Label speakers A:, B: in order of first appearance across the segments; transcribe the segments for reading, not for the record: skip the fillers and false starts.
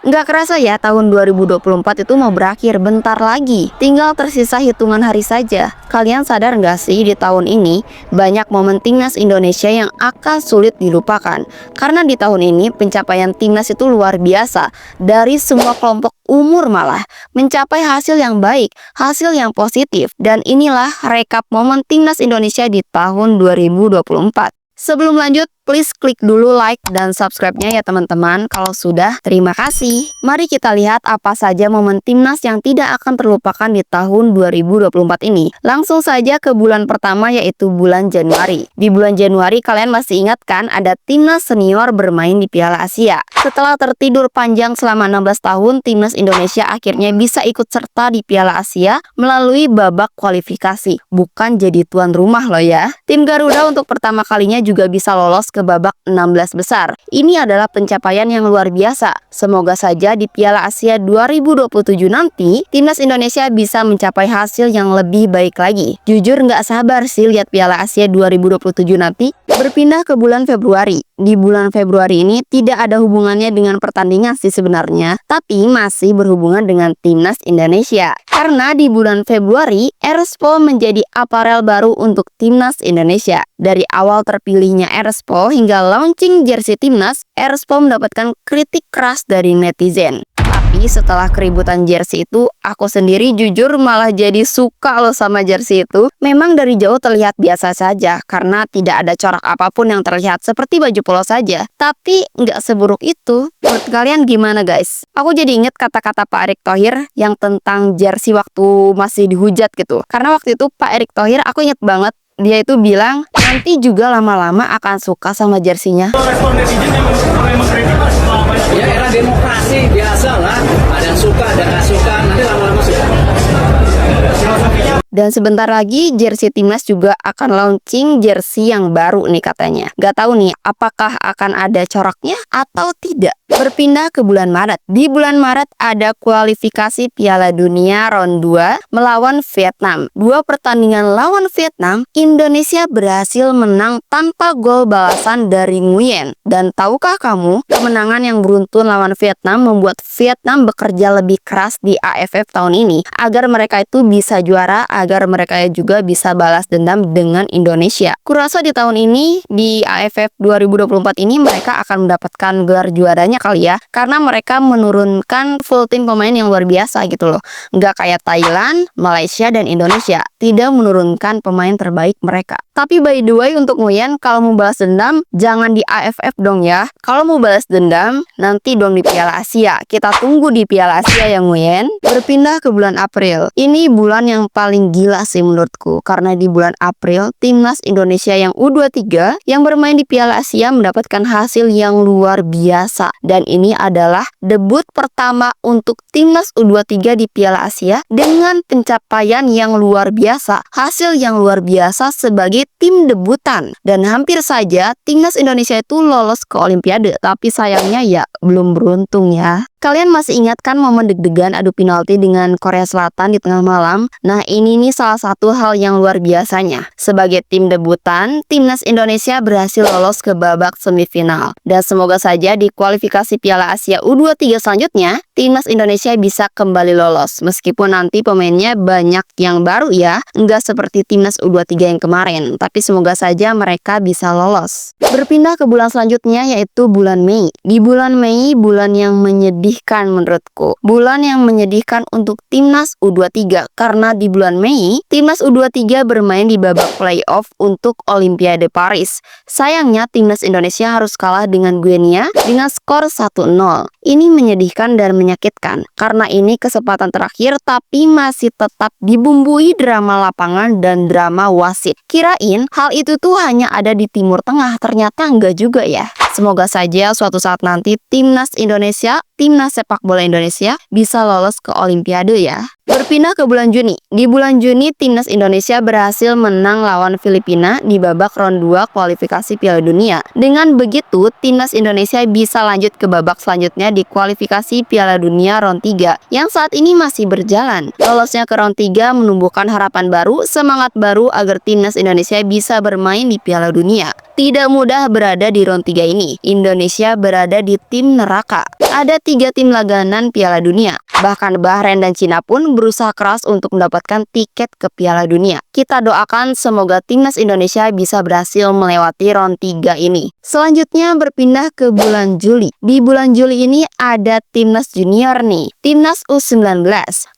A: Nggak kerasa ya, tahun 2024 itu mau berakhir bentar lagi. Tinggal tersisa hitungan hari saja. Kalian sadar nggak sih, di tahun ini banyak momen timnas Indonesia yang akan sulit dilupakan. Karena di tahun ini pencapaian timnas itu luar biasa. Dari semua kelompok umur malah mencapai hasil yang baik, hasil yang positif. Dan inilah rekap momen timnas Indonesia di tahun 2024. Sebelum lanjut, please klik dulu like dan subscribe-nya ya teman-teman. Kalau sudah, terima kasih. Mari kita lihat apa saja momen timnas yang tidak akan terlupakan di tahun 2024 ini. Langsung saja ke bulan pertama, yaitu bulan Januari. Di bulan Januari kalian masih ingat kan, ada timnas senior bermain di Piala Asia. Setelah tertidur panjang selama 16 tahun, timnas Indonesia akhirnya bisa ikut serta di Piala Asia melalui babak kualifikasi. Bukan jadi tuan rumah loh ya. Tim Garuda untuk pertama kalinya juga bisa lolos ke babak 16 besar. Ini adalah pencapaian yang luar biasa. Semoga saja di Piala Asia 2027 nanti, timnas Indonesia bisa mencapai hasil yang lebih baik lagi. Jujur nggak sabar sih lihat Piala Asia 2027 nanti. Berpindah ke bulan Februari. Di bulan Februari ini tidak ada hubungannya dengan pertandingan sih sebenarnya, tapi masih berhubungan dengan timnas Indonesia. Karena di bulan Februari, Erspo menjadi aparel baru untuk timnas Indonesia. Dari awal terpilihnya Erspo hingga launching jersey timnas, Erspo mendapatkan kritik keras dari netizen. Tapi setelah keributan jersey itu, aku sendiri jujur malah jadi suka loh sama jersey itu. Memang dari jauh terlihat biasa saja, karena tidak ada corak apapun yang terlihat, seperti baju polos saja. Tapi nggak seburuk itu. Menurut kalian gimana guys? Aku jadi inget kata-kata Pak Erick Thohir yang tentang jersey waktu masih dihujat gitu. Karena waktu itu Pak Erick Thohir, aku inget banget, dia itu bilang nanti juga lama-lama akan suka sama jersinya.
B: Ya era demokrasi biasa lah, ada yang suka, ada yang gak suka, nanti lama-lama suka.
A: Dan sebentar lagi jersey timnas juga akan launching jersey yang baru nih katanya. Gak tahu nih apakah akan ada coraknya atau tidak. Berpindah ke bulan Maret. Di bulan Maret ada kualifikasi Piala Dunia round 2 melawan Vietnam. Dua pertandingan lawan Vietnam, Indonesia berhasil menang tanpa gol balasan dari Nguyen. Dan tahukah kamu, kemenangan yang beruntun lawan Vietnam membuat Vietnam bekerja lebih keras di AFF tahun ini agar mereka itu bisa juara, agar mereka juga bisa balas dendam dengan Indonesia. Kurasa di tahun ini di AFF 2024 ini mereka akan mendapatkan gelar juaranya kali ya, karena mereka menurunkan full tim pemain yang luar biasa gitu loh. Nggak kayak Thailand, Malaysia, dan Indonesia, tidak menurunkan pemain terbaik mereka. Tapi by the way, untuk Nguyen, kalau mau balas dendam jangan di AFF dong ya. Kalau mau balas dendam nanti dong di Piala Asia. Kita tunggu di Piala Asia ya Nguyen. Berpindah ke bulan April. Ini bulan yang paling gila sih menurutku, karena di bulan April timnas Indonesia yang U23 yang bermain di Piala Asia mendapatkan hasil yang luar biasa. Dan ini adalah debut pertama untuk timnas U23 di Piala Asia dengan pencapaian yang luar biasa, hasil yang luar biasa sebagai tim debutan. Dan hampir saja timnas Indonesia itu lolos ke Olimpiade, tapi sayangnya ya belum beruntung ya. Kalian masih ingat kan momen deg-degan adu penalti dengan Korea Selatan di tengah malam? Nah ini nih salah satu hal yang luar biasanya. Sebagai tim debutan, timnas Indonesia berhasil lolos ke babak semifinal. Dan semoga saja di kualifikasi Piala Asia U23 selanjutnya, timnas Indonesia bisa kembali lolos. Meskipun nanti pemainnya banyak yang baru ya, nggak seperti timnas U23 yang kemarin. Tapi semoga saja mereka bisa lolos. Berpindah ke bulan selanjutnya, yaitu bulan Mei. Di bulan Mei, bulan yang menyedihkan menurutku. Bulan yang menyedihkan untuk timnas U23, karena di bulan Mei, timnas U23 bermain di babak playoff untuk Olimpiade Paris. Sayangnya timnas Indonesia harus kalah dengan Guinea dengan skor 1-0. Ini menyedihkan dan menyakitkan, karena ini kesempatan terakhir tapi masih tetap dibumbui drama lapangan dan drama wasit. Kirain hal itu tuh hanya ada di Timur Tengah, ternyata enggak juga ya. Semoga saja suatu saat nanti timnas Indonesia, timnas sepak bola Indonesia bisa lolos ke Olimpiade ya. Berpindah ke bulan Juni. Di bulan Juni, timnas Indonesia berhasil menang lawan Filipina di babak round 2 kualifikasi Piala Dunia. Dengan begitu, timnas Indonesia bisa lanjut ke babak selanjutnya di kualifikasi Piala Dunia round 3 yang saat ini masih berjalan. Lolosnya ke round 3 menumbuhkan harapan baru, semangat baru agar timnas Indonesia bisa bermain di Piala Dunia. Tidak mudah berada di round 3 ini. Indonesia berada di tim neraka. Ada 3 tim langganan Piala Dunia. Bahkan Bahrain dan Cina pun berusaha keras untuk mendapatkan tiket ke Piala Dunia. Kita doakan semoga timnas Indonesia bisa berhasil melewati round 3 ini. Selanjutnya berpindah ke bulan Juli. Di bulan Juli ini ada timnas junior nih, timnas U19.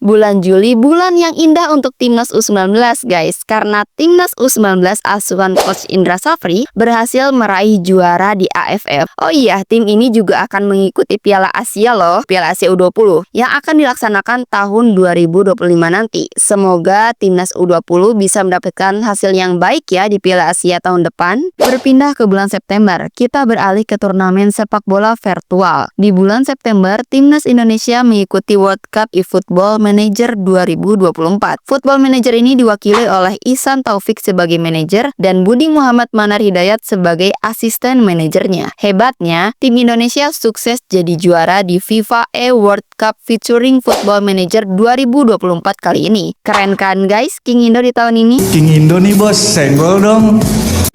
A: Bulan Juli bulan yang indah untuk timnas U19 guys, karena timnas U19 asuhan Coach Indra Safri berhasil meraih juara di AFF. Oh iya, tim ini juga akan mengikuti Piala Asia loh, Piala Asia U20 yang akan dilaksanakan tahun 2025 nanti. Semoga timnas U20 bisa mendapatkan hasil yang baik ya di Piala Asia tahun depan. Berpindah ke bulan September, kita beralih ke turnamen sepak bola virtual. Di bulan September, timnas Indonesia mengikuti World Cup eFootball Manager 2024. Football Manager ini diwakili oleh Ihsan Taufik sebagai manajer dan Budi Muhammad Manar Hidayat sebagai asisten manajernya. Hebatnya, tim Indonesia sukses jadi juara di FIFA E World Cup featuring Football Manager 2024 kali ini. Keren kan guys, King Indo di tahun ini?
C: King Indo nih bos, senggol dong.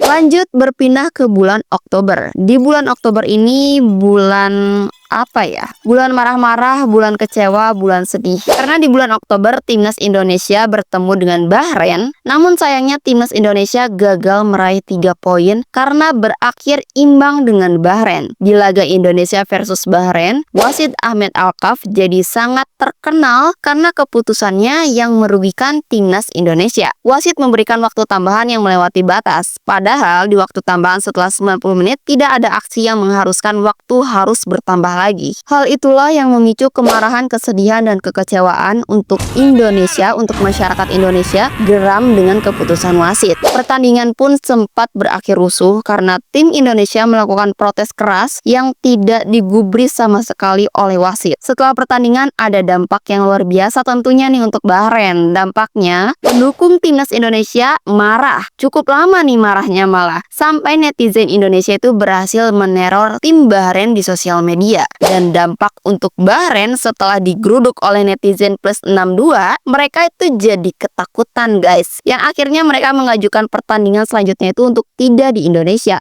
A: Lanjut berpindah ke bulan Oktober. Di bulan Oktober ini bulan apa ya? Bulan marah-marah, bulan kecewa, bulan sedih. Karena di bulan Oktober timnas Indonesia bertemu dengan Bahrain. Namun sayangnya timnas Indonesia gagal meraih 3 poin karena berakhir imbang dengan Bahrain. Di laga Indonesia versus Bahrain, wasit Ahmed Alkaf jadi sangat terkenal karena keputusannya yang merugikan timnas Indonesia. Wasit memberikan waktu tambahan yang melewati batas. Padahal di waktu tambahan setelah 90 menit tidak ada aksi yang mengharuskan waktu harus bertambah lagi. Hal itulah yang memicu kemarahan, kesedihan, dan kekecewaan untuk Indonesia, untuk masyarakat Indonesia geram dengan keputusan wasit. Pertandingan pun sempat berakhir rusuh karena tim Indonesia melakukan protes keras yang tidak digubris sama sekali oleh wasit. Setelah pertandingan ada dampak yang luar biasa tentunya nih untuk Bahrain. Dampaknya pendukung timnas Indonesia marah. Cukup lama nih marahnya malah. Sampai netizen Indonesia itu berhasil meneror tim Bahrain di sosial media. Dan dampak untuk Bahrain setelah digeruduk oleh netizen plus 62, mereka itu jadi ketakutan guys. Yang akhirnya mereka mengajukan pertandingan selanjutnya itu untuk tidak di Indonesia.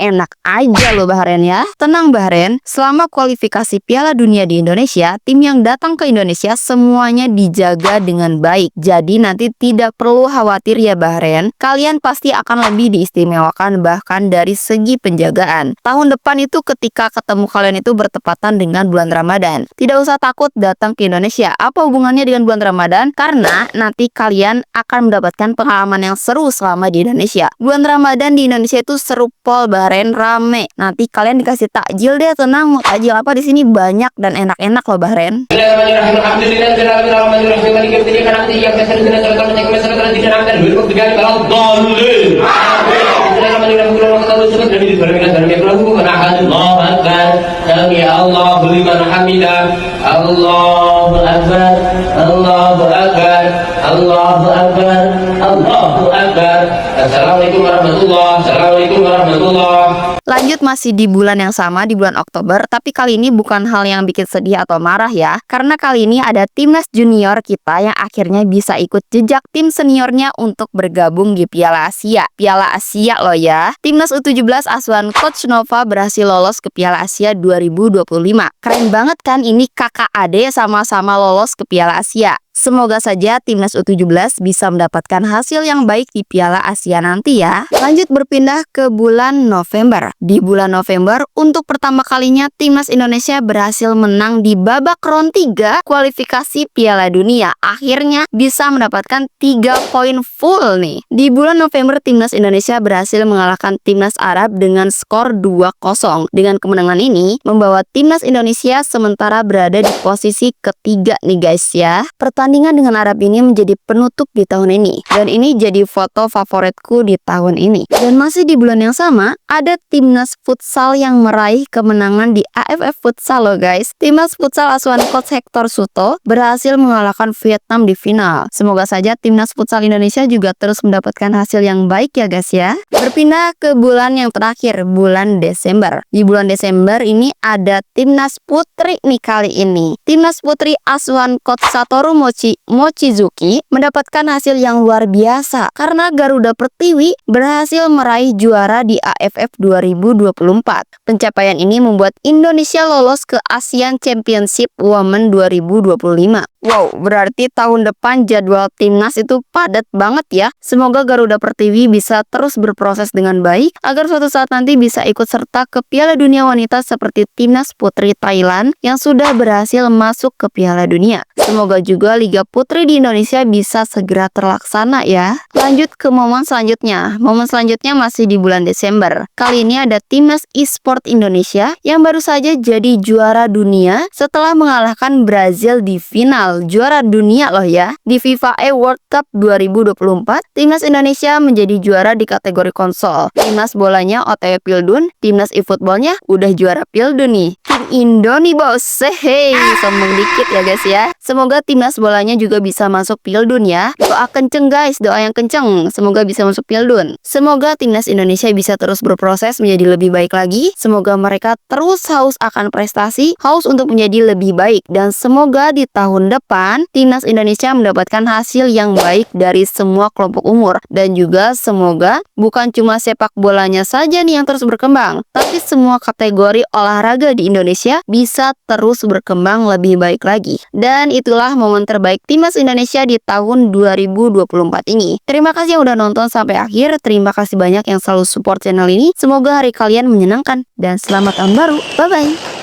A: Enak aja loh Bahrain ya. Tenang Bahrain, selama kualifikasi Piala Dunia di Indonesia, tim yang datang ke Indonesia semuanya dijaga dengan baik. Jadi nanti tidak perlu khawatir ya Bahrain. Kalian pasti akan lebih diistimewakan bahkan dari segi penjagaan. Tahun depan itu ketika ketemu kalian itu bertepatan dengan bulan Ramadan. Tidak usah takut datang ke Indonesia. Apa hubungannya dengan bulan Ramadan? Karena nanti kalian akan mendapatkan pengalaman yang seru selama di Indonesia. Bulan Ramadan di Indonesia itu seru pol, Bahrain rame. Nanti kalian dikasih takjil deh, tenang. Mau takjil apa di sini banyak dan enak-enak loh Bahrain.
D: Allahu liman hamidah, Allahu akbar, Allahu akbar, Allahu akbar, Allahu akbar. Assalamualaikum warahmatullahi, assalamualaikum warahmatullahi.
A: Lanjut masih di bulan yang sama, di bulan Oktober, tapi kali ini bukan hal yang bikin sedih atau marah ya, karena kali ini ada timnas junior kita yang akhirnya bisa ikut jejak tim seniornya untuk bergabung di Piala Asia. Piala Asia loh ya. Timnas U17 asuhan Coach Nova berhasil lolos ke Piala Asia 2025. Keren banget kan, ini kakak adik sama-sama lolos ke Piala Asia. Semoga saja timnas U17 bisa mendapatkan hasil yang baik di Piala Asia nanti ya. Lanjut berpindah ke bulan November. Di bulan November, untuk pertama kalinya timnas Indonesia berhasil menang di babak round 3 kualifikasi Piala Dunia. Akhirnya bisa mendapatkan 3 poin full nih. Di bulan November, timnas Indonesia berhasil mengalahkan timnas Arab dengan skor 2-0. Dengan kemenangan ini, membawa timnas Indonesia sementara berada di posisi ketiga nih guys ya. Pertandingan dengan Arab ini menjadi penutup di tahun ini. Dan ini jadi foto favoritku di tahun ini. Dan masih di bulan yang sama, ada timnas futsal yang meraih kemenangan di AFF Futsal loh guys. Timnas futsal asuhan Coach Hector Suto berhasil mengalahkan Vietnam di final. Semoga saja timnas futsal Indonesia juga terus mendapatkan hasil yang baik ya guys ya. Berpindah ke bulan yang terakhir, bulan Desember. Di bulan Desember ini ada timnas putri nih kali ini. Timnas putri asuhan Coach Satoru Mochi Mochizuki mendapatkan hasil yang luar biasa karena Garuda Pertiwi berhasil meraih juara di AFF 2024. Pencapaian ini membuat Indonesia lolos ke ASEAN Championship Women 2025. Wow, berarti tahun depan jadwal timnas itu padat banget ya. Semoga Garuda Pertiwi bisa terus berproses dengan baik agar suatu saat nanti bisa ikut serta ke Piala Dunia Wanita seperti timnas putri Thailand yang sudah berhasil masuk ke Piala Dunia. Semoga juga Liga Putri di Indonesia bisa segera terlaksana ya. Lanjut ke momen selanjutnya. Momen selanjutnya masih di bulan Desember. Kali ini ada timnas e-sport Indonesia yang baru saja jadi juara dunia setelah mengalahkan Brazil di final. Juara dunia loh ya. Di FIFA E World Cup 2024, timnas Indonesia menjadi juara di kategori konsol. Timnas bolanya OTW Pildun, timnas e-footballnya udah juara Pildun nih. Tim Indoni bos, hei, sombong dikit ya guys ya. Semoga timnas bolanya juga bisa masuk Pildun ya. Doa kenceng guys, doa yang kenceng. Semoga bisa masuk Pildun. Semoga timnas Indonesia bisa terus berproses menjadi lebih baik lagi. Semoga mereka terus haus akan prestasi, haus untuk menjadi lebih baik. Dan semoga di tahun depan timnas Indonesia mendapatkan hasil yang baik dari semua kelompok umur, dan juga semoga bukan cuma sepak bolanya saja nih yang terus berkembang, tapi semua kategori olahraga di Indonesia bisa terus berkembang lebih baik lagi. Dan itulah momen terbaik timnas Indonesia di tahun 2024 ini. Terima kasih yang udah nonton sampai akhir. Terima kasih banyak yang selalu support channel ini. Semoga hari kalian menyenangkan dan selamat tahun baru. Bye bye.